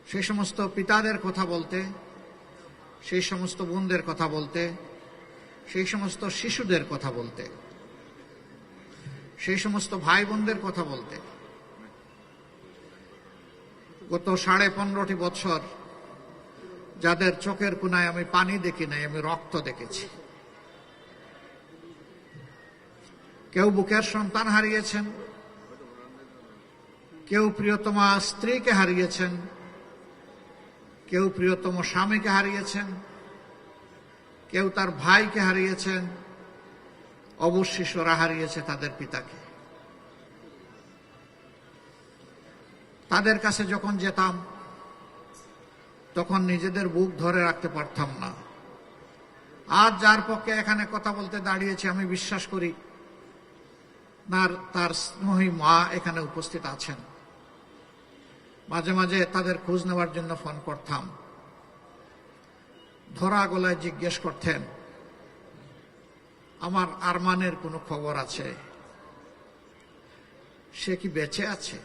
সেই সমস্ত পিতাদের কথা বলতে, সেই সমস্ত বোনদের কথা বলতে, সেই সমস্ত শিশুদের কথা বলতে, সেই সমস্ত ভাই বোনদের কথা বলতে। গত 15.5 বছর যাদের চোখের কোনায় আমি পানি দেখি নাই, আমি রক্ত দেখেছি। কেউ বুকের সন্তান হারিয়েছেন, কেউ প্রিয়তমা স্ত্রীকে হারিয়েছেন, কেউ প্রিয়তম স্বামীকে হারিয়েছেন, কেউ তার ভাইকে হারিয়েছেন, অবশ শিশুরা হারিয়েছে তাদের পিতাকে। তাদের কাছে যখন যেতাম তখন নিজেদের বুক ধরে রাখতে পারতাম না। আজ যার পক্ষে এখানে কথা বলতে দাঁড়িয়েছি, আমি বিশ্বাস করি তার স্নেহী মা এখানে উপস্থিত আছেন। মাঝে মাঝে তাদের খোঁজ নেওয়ার জন্য ফোন করতাম। ধরা গলায় জিজ্ঞেস করতেন, আমার আরমানের কোনো খবর আছে? সে কি বেঁচে আছে?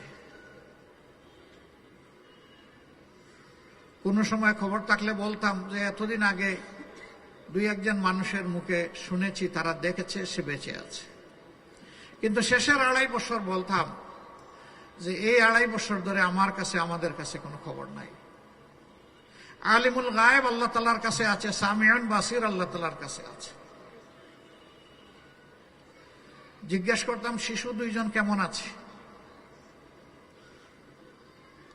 কোনো সময় খবর থাকলে বলতাম যে এতদিন আগে 2-1 মানুষের মুখে শুনেছি তারা দেখেছে সে বেঁচে আছে। কিন্তু শেষের 2.5 বছর বলতাম যে এই 2.5 বছর ধরে আমাদের কাছে কোনো খবর নাই। আলিমুল গায়েব আল্লাহ তাআলার কাছে আছে, সামিউন বাসির আল্লাহ তাআলার কাছে আছে। জিজ্ঞেস করতাম শিশু 2জন কেমন আছে?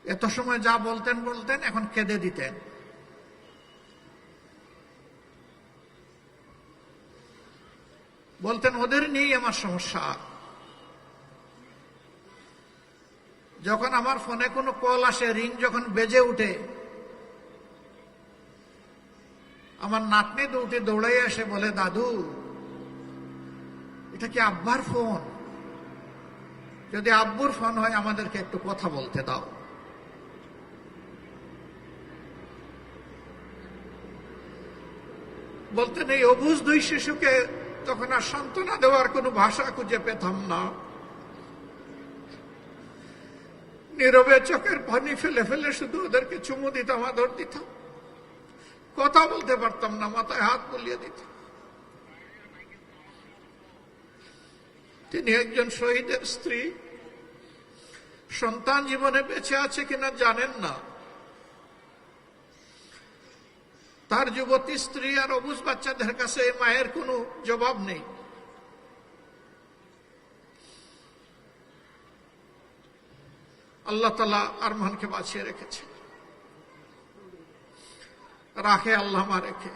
এত সময় যা বলতেন, এখন কেঁদে দিতেন। বলতেন ওদের নিয়েই আমার সমস্যা। যখন আমার ফোনে কোনো কল আসে, রিং যখন বেজে উঠে, আমার নাতনি দুটি দৌড়াই এসে বলে, দাদু এটা কি আব্বার ফোন? যদি আব্বুর ফোন হয় আমাদেরকে একটু কথা বলতে দাও। বলতেন এই অবুঝ 2 শিশুকে তখন আর সান্ত্বনা দেওয়ার কোনো ভাষা খুঁজে পেতাম না। নীরবে চোখের পানি ফেলে ফেলে শুধু ওদেরকে চুমু দিতাম, আদর দিতাম। কথা বলতে পারতাম না, মাথায় হাত বুলিয়ে দিতাম। তিনি একজন শহীদের স্ত্রী, সন্তান জীবনে বেঁচে আছে কিনা জানেন না। তার যুবতী স্ত্রী আর অবুঝ বাচ্চাদের কাছে মায়ের কোনো জবাব নেই। আল্লাহ তাআলা আরমানকে বাঁচিয়ে রেখেছে, রাখে আল্লাহ মা রেখে।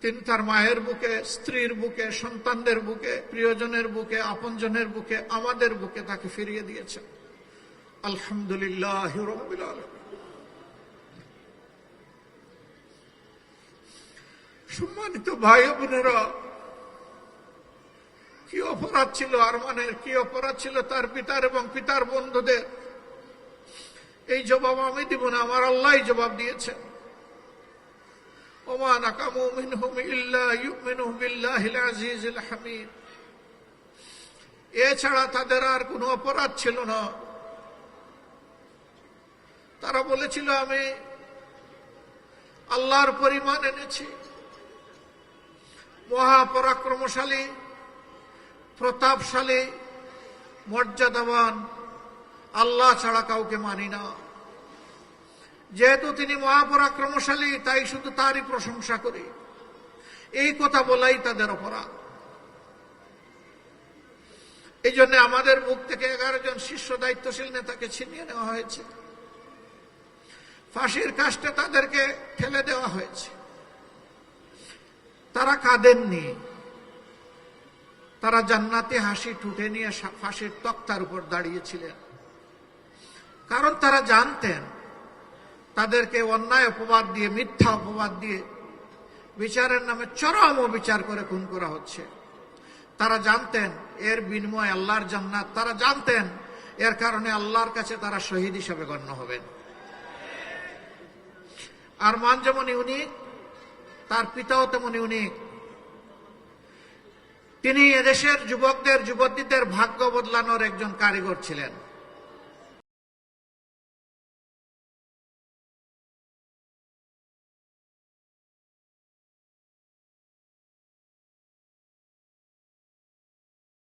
তিনি তার মায়ের বুকে, স্ত্রীর বুকে, সন্তানদের বুকে, প্রিয়জনের বুকে, আপনজনের বুকে, আমাদের বুকে তাকে ফিরিয়ে দিয়েছেন। আলহামদুলিল্লাহ রাব্বিল আলামিন। সম্মানিত ভাই বোনেরা, কি অপরাধ ছিল আরমানের, কি অপরাধ ছিল তার পিতার এবং পিতার বন্ধুদের? এই জবাব আমি দিব না, আমার আল্লাহই জবাব দিয়েছেন। ওমা নাকামু মিনহুম ইল্লা ইউমিনু বিল্লাহিল আজিজিল হামিদ। এছাড়া তাদের আর কোনো অপরাধ ছিল না। তারা বলেছিল আমি আল্লাহর পরিমাণ এনেছি, মহাপরাক্রমশালী, প্রতাপশালী, মর্যাদাবান আল্লাহ ছাড়া কাউকে মানি না। যেহেতু তিনি মহাপরাক্রমশালী, তাই শুধু তারই প্রশংসা করি। এই কথা বলাই তাদের অপরাধ। এই জন্য আমাদের মুখ থেকে 11 জন শীর্ষ দায়িত্বশীল নেতাকে ছিনিয়ে নেওয়া হয়েছে, ফাঁসির কাস্টে তাদেরকে ঠেলে দেওয়া হয়েছে। তারা কাঁদেননি, তারা জান্নাতি হাসি ঠুটে নিয়ে ফাঁসির তক্তার উপর দাঁড়িয়েছিলেন। কারণ তারা জানতেন তাদেরকে অন্যায় অপবাদ দিয়ে, মিথ্যা অপবাদ দিয়ে বিচারের নামে চরম অবিচার করে খুন করা হচ্ছে। তারা জানতেন এর বিনিময়ে আল্লাহর জান্নাত। তারা জানতেন এর কারণে আল্লাহর কাছে তারা শহীদ হিসেবে গণ্য হবেন। আরমান যেমন ইউনিক, তার পিতাও তেমন ইউনিক। তিনি এদেশের যুবকদের, যুবতীদের ভাগ্য বদলানোর একজন কারিগর ছিলেন।